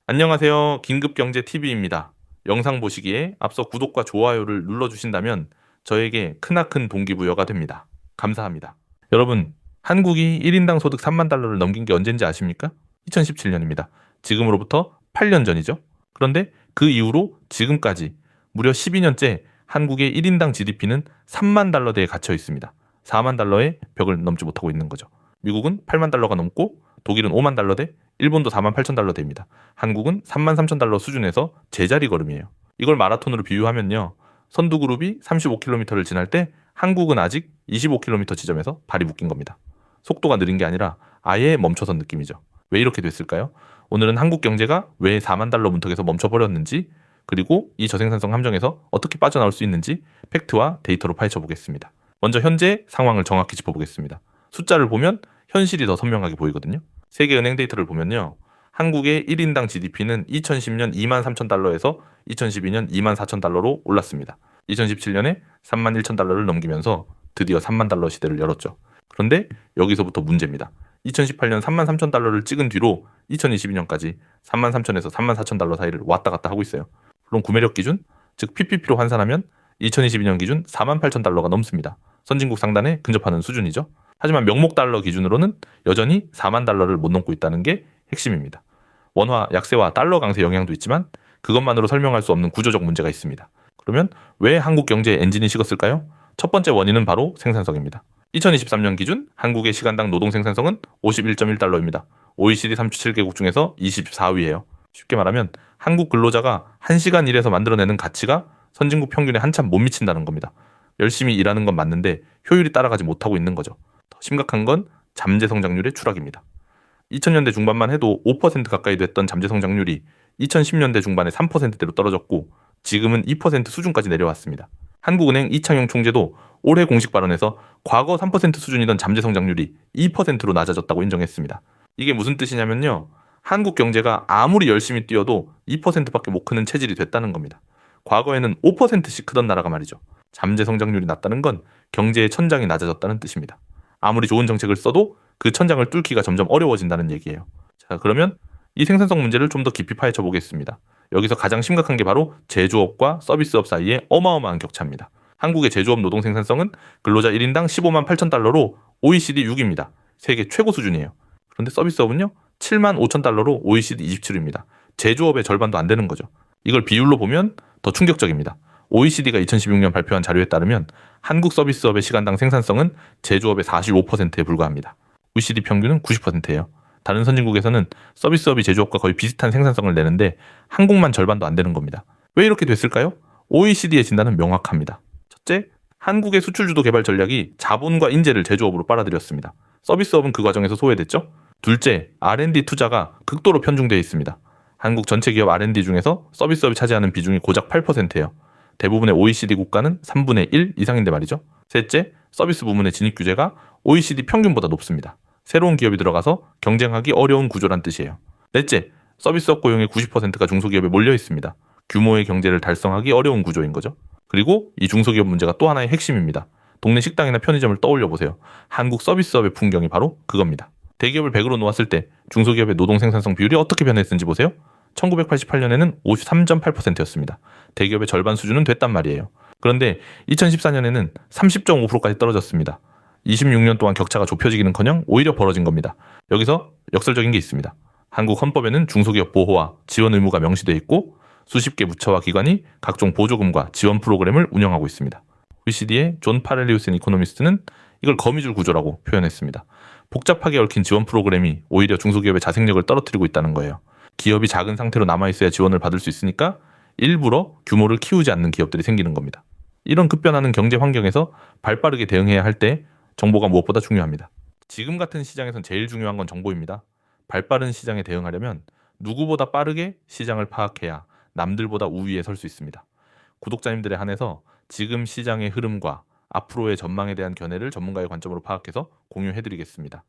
안녕하세요. 긴급경제TV입니다. 영상 보시기에 앞서 구독과 좋아요를 눌러주신다면 저에게 크나큰 동기부여가 됩니다. 감사합니다. 여러분, 한국이 1인당 소득 3만 달러를 넘긴 게 언젠지 아십니까? 2017년입니다. 지금으로부터 8년 전이죠. 그런데 그 이후로 지금까지 무려 12년째 한국의 1인당 GDP는 3만 달러대에 갇혀 있습니다. 4만 달러의 벽을 넘지 못하고 있는 거죠. 미국은 8만 달러가 넘고 독일은 5만 달러대, 일본도 4만 8천 달러대입니다. 한국은 3만 3천 달러 수준에서 제자리 걸음이에요. 이걸 마라톤으로 비유하면요. 선두그룹이 35km를 지날 때 한국은 아직 25km 지점에서 발이 묶인 겁니다. 속도가 느린 게 아니라 아예 멈춰선 느낌이죠. 왜 이렇게 됐을까요? 오늘은 한국 경제가 왜 4만 달러 문턱에서 멈춰버렸는지, 그리고 이 저생산성 함정에서 어떻게 빠져나올 수 있는지 팩트와 데이터로 파헤쳐 보겠습니다. 먼저 현재 상황을 정확히 짚어보겠습니다. 숫자를 보면 현실이 더 선명하게 보이거든요. 세계은행 데이터를 보면요. 한국의 1인당 GDP는 2010년 2만 3천 달러에서 2012년 2만 4천 달러로 올랐습니다. 2017년에 3만 1천 달러를 넘기면서 드디어 3만 달러 시대를 열었죠. 그런데 여기서부터 문제입니다. 2018년 3만 3천 달러를 찍은 뒤로 2022년까지 3만 3천에서 3만 4천 달러 사이를 왔다 갔다 하고 있어요. 물론 구매력 기준, 즉 PPP로 환산하면 2022년 기준 4만 8천 달러가 넘습니다. 선진국 상단에 근접하는 수준이죠. 하지만 명목 달러 기준으로는 여전히 4만 달러를 못 넘고 있다는 게 핵심입니다. 원화 약세와 달러 강세 영향도 있지만 그것만으로 설명할 수 없는 구조적 문제가 있습니다. 그러면 왜 한국 경제의 엔진이 식었을까요? 첫 번째 원인은 바로 생산성입니다. 2023년 기준 한국의 시간당 노동 생산성은 51.1달러입니다. OECD 37개국 중에서 24위예요. 쉽게 말하면 한국 근로자가 1시간 일해서 만들어내는 가치가 선진국 평균에 한참 못 미친다는 겁니다. 열심히 일하는 건 맞는데 효율이 따라가지 못하고 있는 거죠. 더 심각한 건 잠재 성장률의 추락입니다. 2000년대 중반만 해도 5% 가까이 됐던 잠재 성장률이 2010년대 중반에 3%대로 떨어졌고 지금은 2% 수준까지 내려왔습니다. 한국은행 이창용 총재도 올해 공식 발언에서 과거 3% 수준이던 잠재 성장률이 2%로 낮아졌다고 인정했습니다. 이게 무슨 뜻이냐면요. 한국 경제가 아무리 열심히 뛰어도 2%밖에 못 크는 체질이 됐다는 겁니다. 과거에는 5%씩 크던 나라가 말이죠. 잠재 성장률이 낮다는 건 경제의 천장이 낮아졌다는 뜻입니다. 아무리 좋은 정책을 써도 그 천장을 뚫기가 점점 어려워진다는 얘기예요. 자, 그러면 이 생산성 문제를 좀 더 깊이 파헤쳐 보겠습니다. 여기서 가장 심각한 게 바로 제조업과 서비스업 사이의 어마어마한 격차입니다. 한국의 제조업 노동 생산성은 근로자 1인당 15만 8천 달러로 OECD 6입니다. 세계 최고 수준이에요. 그런데 서비스업은요? 7만 5천 달러로 OECD 27위입니다. 제조업의 절반도 안 되는 거죠. 이걸 비율로 보면 더 충격적입니다. OECD가 2016년 발표한 자료에 따르면 한국 서비스업의 시간당 생산성은 제조업의 45%에 불과합니다. OECD 평균은 90%예요. 다른 선진국에서는 서비스업이 제조업과 거의 비슷한 생산성을 내는데 한국만 절반도 안 되는 겁니다. 왜 이렇게 됐을까요? OECD의 진단은 명확합니다. 첫째, 한국의 수출주도 개발 전략이 자본과 인재를 제조업으로 빨아들였습니다. 서비스업은 그 과정에서 소외됐죠. 둘째, R&D 투자가 극도로 편중되어 있습니다. 한국 전체 기업 R&D 중에서 서비스업이 차지하는 비중이 고작 8%예요. 대부분의 OECD 국가는 3분의 1 이상인데 말이죠. 셋째, 서비스 부문의 진입 규제가 OECD 평균보다 높습니다. 새로운 기업이 들어가서 경쟁하기 어려운 구조란 뜻이에요. 넷째, 서비스업 고용의 90%가 중소기업에 몰려 있습니다. 규모의 경제를 달성하기 어려운 구조인 거죠. 그리고 이 중소기업 문제가 또 하나의 핵심입니다. 동네 식당이나 편의점을 떠올려 보세요. 한국 서비스업의 풍경이 바로 그겁니다. 대기업을 100으로 놓았을 때 중소기업의 노동 생산성 비율이 어떻게 변했는지 보세요. 1988년에는 53.8%였습니다. 대기업의 절반 수준은 됐단 말이에요. 그런데 2014년에는 30.5%까지 떨어졌습니다. 26년 동안 격차가 좁혀지기는커녕 오히려 벌어진 겁니다. 여기서 역설적인 게 있습니다. 한국 헌법에는 중소기업 보호와 지원 의무가 명시되어 있고 수십 개 부처와 기관이 각종 보조금과 지원 프로그램을 운영하고 있습니다. OECD의 존 파렐리우스 이코노미스트는 이걸 거미줄 구조라고 표현했습니다. 복잡하게 얽힌 지원 프로그램이 오히려 중소기업의 자생력을 떨어뜨리고 있다는 거예요. 기업이 작은 상태로 남아있어야 지원을 받을 수 있으니까 일부러 규모를 키우지 않는 기업들이 생기는 겁니다. 이런 급변하는 경제 환경에서 발빠르게 대응해야 할 때 정보가 무엇보다 중요합니다. 지금 같은 시장에선 제일 중요한 건 정보입니다. 발빠른 시장에 대응하려면 누구보다 빠르게 시장을 파악해야 남들보다 우위에 설 수 있습니다. 구독자님들에 한해서 지금 시장의 흐름과 앞으로의 전망에 대한 견해를 전문가의 관점으로 파악해서 공유해드리겠습니다.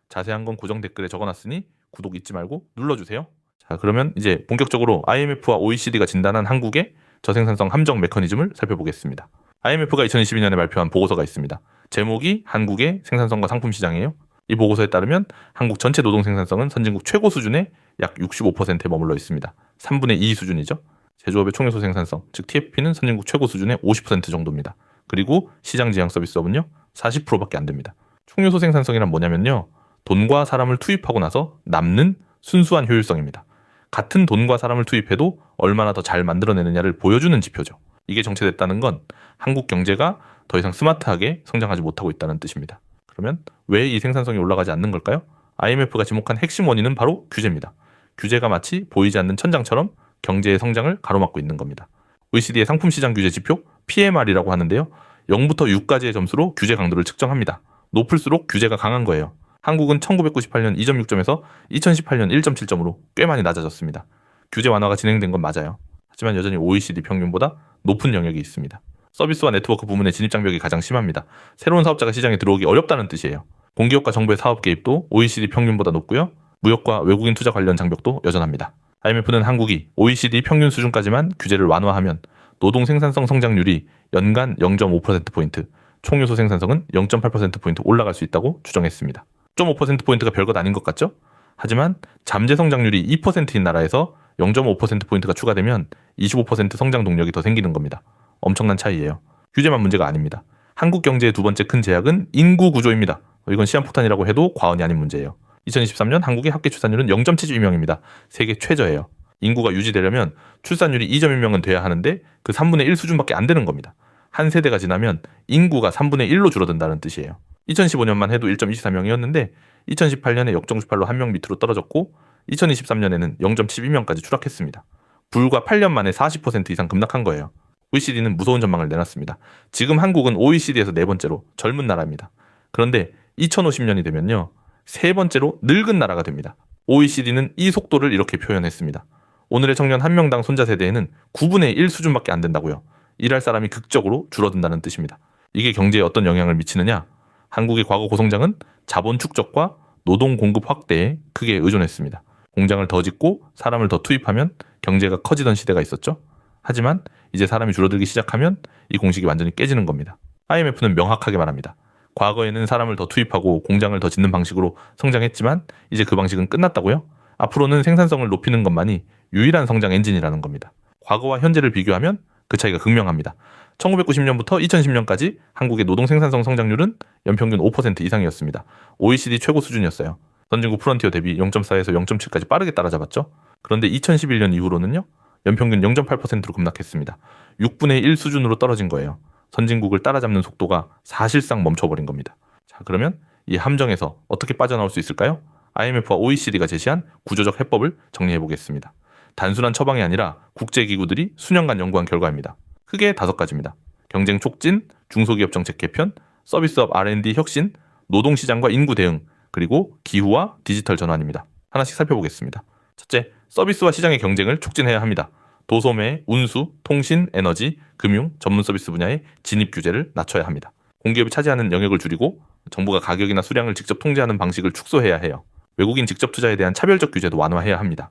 자세한 건 고정 댓글에 적어놨으니 구독 잊지 말고 눌러주세요. 자, 그러면 이제 본격적으로 IMF와 OECD가 진단한 한국의 저생산성 함정 메커니즘을 살펴보겠습니다. IMF가 2022년에 발표한 보고서가 있습니다. 제목이 한국의 생산성과 상품 시장이에요. 이 보고서에 따르면 한국 전체 노동 생산성은 선진국 최고 수준의 약 65%에 머물러 있습니다. 3분의 2 수준이죠. 제조업의 총요소 생산성, 즉 TFP는 선진국 최고 수준의 50% 정도입니다. 그리고 시장 지향 서비스업은요 40%밖에 안 됩니다. 총요소 생산성이란 뭐냐면요, 돈과 사람을 투입하고 나서 남는 순수한 효율성입니다. 같은 돈과 사람을 투입해도 얼마나 더 잘 만들어내느냐를 보여주는 지표죠. 이게 정체됐다는 건 한국 경제가 더 이상 스마트하게 성장하지 못하고 있다는 뜻입니다. 그러면 왜 이 생산성이 올라가지 않는 걸까요? IMF가 지목한 핵심 원인은 바로 규제입니다. 규제가 마치 보이지 않는 천장처럼 경제의 성장을 가로막고 있는 겁니다. OECD의 상품 시장 규제 지표 PMR이라고 하는데요. 0부터 6까지의 점수로 규제 강도를 측정합니다. 높을수록 규제가 강한 거예요. 한국은 1998년 2.6점에서 2018년 1.7점으로 꽤 많이 낮아졌습니다. 규제 완화가 진행된 건 맞아요. 하지만 여전히 OECD 평균보다 높은 영역이 있습니다. 서비스와 네트워크 부문의 진입 장벽이 가장 심합니다. 새로운 사업자가 시장에 들어오기 어렵다는 뜻이에요. 공기업과 정부의 사업 개입도 OECD 평균보다 높고요. 무역과 외국인 투자 관련 장벽도 여전합니다. IMF는 한국이 OECD 평균 수준까지만 규제를 완화하면 노동 생산성 성장률이 연간 0.5%포인트, 총요소 생산성은 0.8%포인트 올라갈 수 있다고 추정했습니다. 0.5%포인트가 별것 아닌 것 같죠? 하지만 잠재 성장률이 2%인 나라에서 0.5%포인트가 추가되면 25% 성장 동력이 더 생기는 겁니다. 엄청난 차이예요. 규제만 문제가 아닙니다. 한국 경제의 두 번째 큰 제약은 인구 구조입니다. 이건 시한폭탄이라고 해도 과언이 아닌 문제예요. 2023년 한국의 합계 출산율은 0.72명입니다. 세계 최저예요. 인구가 유지되려면 출산율이 2.1명은 돼야 하는데 그 3분의 1 수준밖에 안 되는 겁니다. 한 세대가 지나면 인구가 3분의 1로 줄어든다는 뜻이에요. 2015년만 해도 1.24명이었는데 2018년에 역정주팔로 1명 밑으로 떨어졌고 2023년에는 0.12명까지 추락했습니다. 불과 8년 만에 40% 이상 급락한 거예요. OECD는 무서운 전망을 내놨습니다. 지금 한국은 OECD에서 네 번째로 젊은 나라입니다. 그런데 2050년이 되면요, 세 번째로 늙은 나라가 됩니다. OECD는 이 속도를 이렇게 표현했습니다. 오늘의 청년 한 명당 손자 세대에는 9분의 1 수준밖에 안 된다고요. 일할 사람이 극적으로 줄어든다는 뜻입니다. 이게 경제에 어떤 영향을 미치느냐? 한국의 과거 고성장은 자본 축적과 노동 공급 확대에 크게 의존했습니다. 공장을 더 짓고 사람을 더 투입하면 경제가 커지던 시대가 있었죠. 하지만 이제 사람이 줄어들기 시작하면 이 공식이 완전히 깨지는 겁니다. IMF는 명확하게 말합니다. 과거에는 사람을 더 투입하고 공장을 더 짓는 방식으로 성장했지만 이제 그 방식은 끝났다고요? 앞으로는 생산성을 높이는 것만이 유일한 성장 엔진이라는 겁니다. 과거와 현재를 비교하면 그 차이가 극명합니다. 1990년부터 2010년까지 한국의 노동 생산성 성장률은 연평균 5% 이상이었습니다. OECD 최고 수준이었어요. 선진국 프론티어 대비 0.4에서 0.7까지 빠르게 따라잡았죠. 그런데 2011년 이후로는요, 연평균 0.8%로 급락했습니다. 6분의 1 수준으로 떨어진 거예요. 선진국을 따라잡는 속도가 사실상 멈춰버린 겁니다. 자, 그러면 이 함정에서 어떻게 빠져나올 수 있을까요? IMF와 OECD가 제시한 구조적 해법을 정리해 보겠습니다. 단순한 처방이 아니라 국제기구들이 수년간 연구한 결과입니다. 크게 5가지입니다. 경쟁 촉진, 중소기업 정책 개편, 서비스업 R&D 혁신, 노동시장과 인구 대응, 그리고 기후와 디지털 전환입니다. 하나씩 살펴보겠습니다. 첫째, 서비스와 시장의 경쟁을 촉진해야 합니다. 도소매, 운수, 통신, 에너지, 금융, 전문 서비스 분야의 진입 규제를 낮춰야 합니다. 공기업이 차지하는 영역을 줄이고 정부가 가격이나 수량을 직접 통제하는 방식을 축소해야 해요. 외국인 직접 투자에 대한 차별적 규제도 완화해야 합니다.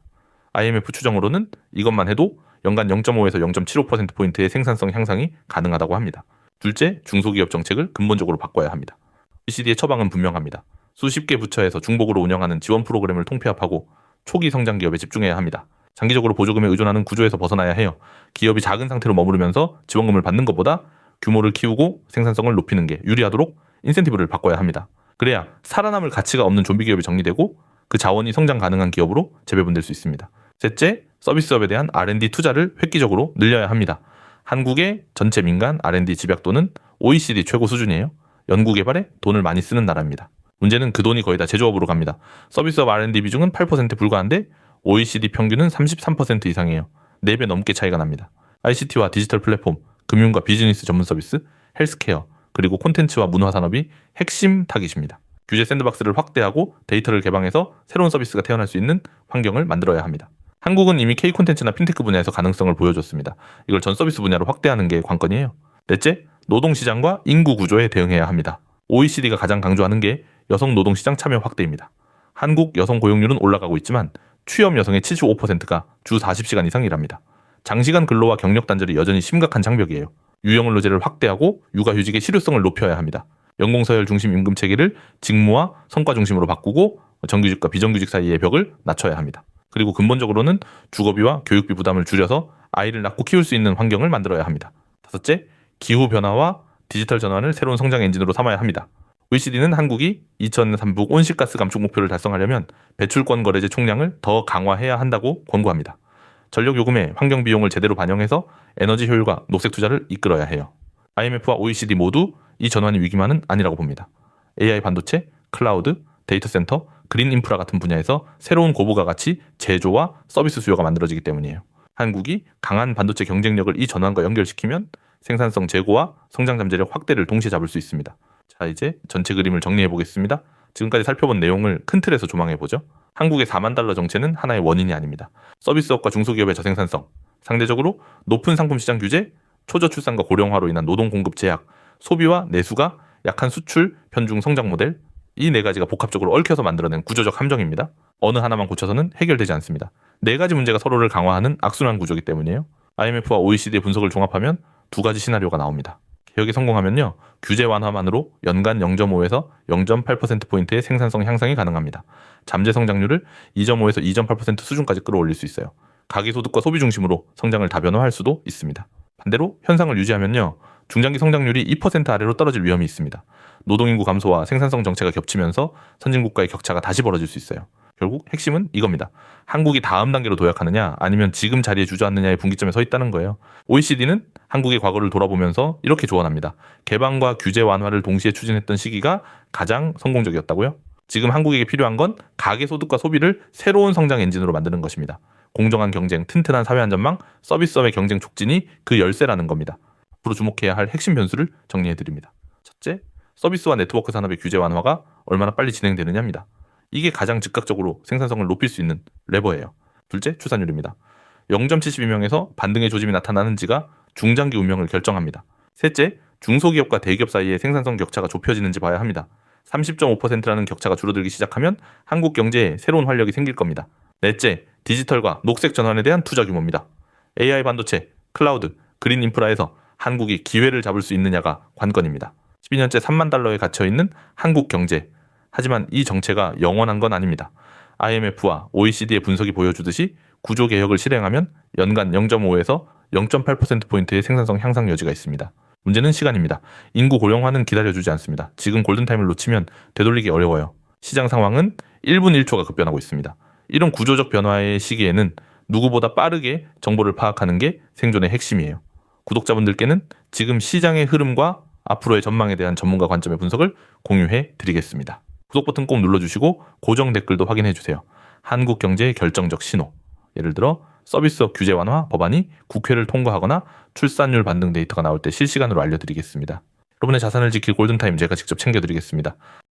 IMF 추정으로는 이것만 해도 연간 0.5에서 0.75%포인트의 생산성 향상이 가능하다고 합니다. 둘째, 중소기업 정책을 근본적으로 바꿔야 합니다. OECD의 처방은 분명합니다. 수십 개 부처에서 중복으로 운영하는 지원 프로그램을 통폐합하고 초기 성장 기업에 집중해야 합니다. 장기적으로 보조금에 의존하는 구조에서 벗어나야 해요. 기업이 작은 상태로 머무르면서 지원금을 받는 것보다 규모를 키우고 생산성을 높이는 게 유리하도록 인센티브를 바꿔야 합니다. 그래야 살아남을 가치가 없는 좀비 기업이 정리되고 그 자원이 성장 가능한 기업으로 재배분될 수 있습니다. 셋째, 서비스업에 대한 R&D 투자를 획기적으로 늘려야 합니다. 한국의 전체 민간 R&D 집약도는 OECD 최고 수준이에요. 연구개발에 돈을 많이 쓰는 나라입니다. 문제는 그 돈이 거의 다 제조업으로 갑니다. 서비스업 R&D 비중은 8% 불과한데 OECD 평균은 33% 이상이에요. 4배 넘게 차이가 납니다. ICT와 디지털 플랫폼, 금융과 비즈니스 전문 서비스, 헬스케어, 그리고 콘텐츠와 문화 산업이 핵심 타깃입니다. 규제 샌드박스를 확대하고 데이터를 개방해서 새로운 서비스가 태어날 수 있는 환경을 만들어야 합니다. 한국은 이미 K-콘텐츠나 핀테크 분야에서 가능성을 보여줬습니다. 이걸 전 서비스 분야로 확대하는 게 관건이에요. 넷째, 노동시장과 인구 구조에 대응해야 합니다. OECD가 가장 강조하는 게 여성 노동시장 참여 확대입니다. 한국 여성 고용률은 올라가고 있지만 취업 여성의 75%가 주 40시간 이상 일합니다. 장시간 근로와 경력 단절이 여전히 심각한 장벽이에요. 유형 근로제를 확대하고 육아휴직의 실효성을 높여야 합니다. 연공서열 중심 임금 체계를 직무와 성과 중심으로 바꾸고 정규직과 비정규직 사이의 벽을 낮춰야 합니다. 그리고 근본적으로는 주거비와 교육비 부담을 줄여서 아이를 낳고 키울 수 있는 환경을 만들어야 합니다. 다섯째, 기후변화와 디지털 전환을 새로운 성장 엔진으로 삼아야 합니다. OECD는 한국이 2003북 온실가스 감축 목표를 달성하려면 배출권 거래제 총량을 더 강화해야 한다고 권고합니다. 전력 요금의 환경 비용을 제대로 반영해서 에너지 효율과 녹색 투자를 이끌어야 해요. IMF와 OECD 모두 이 전환이 위기만은 아니라고 봅니다. AI 반도체, 클라우드, 데이터 센터, 그린 인프라 같은 분야에서 새로운 고부가 가치, 제조와 서비스 수요가 만들어지기 때문이에요. 한국이 강한 반도체 경쟁력을 이 전환과 연결시키면 생산성 제고와 성장 잠재력 확대를 동시에 잡을 수 있습니다. 자, 이제 전체 그림을 정리해 보겠습니다. 지금까지 살펴본 내용을 큰 틀에서 조망해 보죠. 한국의 4만 달러 정체는 하나의 원인이 아닙니다. 서비스업과 중소기업의 저생산성, 상대적으로 높은 상품 시장 규제, 초저출산과 고령화로 인한 노동 공급 제약, 소비와 내수가 약한 수출, 편중 성장 모델, 이 네 가지가 복합적으로 얽혀서 만들어낸 구조적 함정입니다. 어느 하나만 고쳐서는 해결되지 않습니다. 네 가지 문제가 서로를 강화하는 악순환 구조이기 때문이에요. IMF와 OECD의 분석을 종합하면 두 가지 시나리오가 나옵니다. 개혁에 성공하면요, 규제 완화만으로 연간 0.5에서 0.8%포인트의 생산성 향상이 가능합니다. 잠재 성장률을 2.5에서 2.8% 수준까지 끌어올릴 수 있어요. 가계소득과 소비 중심으로 성장을 다변화할 수도 있습니다. 반대로 현상을 유지하면요, 중장기 성장률이 2% 아래로 떨어질 위험이 있습니다. 노동인구 감소와 생산성 정체가 겹치면서 선진국과의 격차가 다시 벌어질 수 있어요. 결국 핵심은 이겁니다. 한국이 다음 단계로 도약하느냐 아니면 지금 자리에 주저앉느냐의 분기점에 서 있다는 거예요. OECD는 한국의 과거를 돌아보면서 이렇게 조언합니다. 개방과 규제 완화를 동시에 추진했던 시기가 가장 성공적이었다고요? 지금 한국에게 필요한 건 가계소득과 소비를 새로운 성장 엔진으로 만드는 것입니다. 공정한 경쟁, 튼튼한 사회 안전망, 서비스업의 경쟁 촉진이 그 열쇠라는 겁니다. 앞으로 주목해야 할 핵심 변수를 정리해드립니다. 첫째, 서비스와 네트워크 산업의 규제 완화가 얼마나 빨리 진행되느냐입니다. 이게 가장 즉각적으로 생산성을 높일 수 있는 레버예요. 둘째, 출산율입니다. 0.72명에서 반등의 조짐이 나타나는지가 중장기 운명을 결정합니다. 셋째, 중소기업과 대기업 사이의 생산성 격차가 좁혀지는지 봐야 합니다. 30.5%라는 격차가 줄어들기 시작하면 한국 경제에 새로운 활력이 생길 겁니다. 넷째, 디지털과 녹색 전환에 대한 투자 규모입니다. AI 반도체, 클라우드, 그린 인프라에서 한국이 기회를 잡을 수 있느냐가 관건입니다. 12년째 3만 달러에 갇혀있는 한국 경제. 하지만 이 정체가 영원한 건 아닙니다. IMF와 OECD의 분석이 보여주듯이 구조개혁을 실행하면 연간 0.5에서 0.8%포인트의 생산성 향상 여지가 있습니다. 문제는 시간입니다. 인구 고령화는 기다려주지 않습니다. 지금 골든타임을 놓치면 되돌리기 어려워요. 시장 상황은 1분 1초가 급변하고 있습니다. 이런 구조적 변화의 시기에는 누구보다 빠르게 정보를 파악하는 게 생존의 핵심이에요. 구독자분들께는 지금 시장의 흐름과 앞으로의 전망에 대한 전문가 관점의 분석을 공유해 드리겠습니다. 구독 버튼 꼭 눌러주시고 고정 댓글도 확인해 주세요. 한국 경제의 결정적 신호. 예를 들어 서비스업 규제 완화 법안이 국회를 통과하거나 출산율 반등 데이터가 나올 때 실시간으로 알려드리겠습니다. 여러분의 자산을 지킬 골든타임 제가 직접 챙겨드리겠습니다.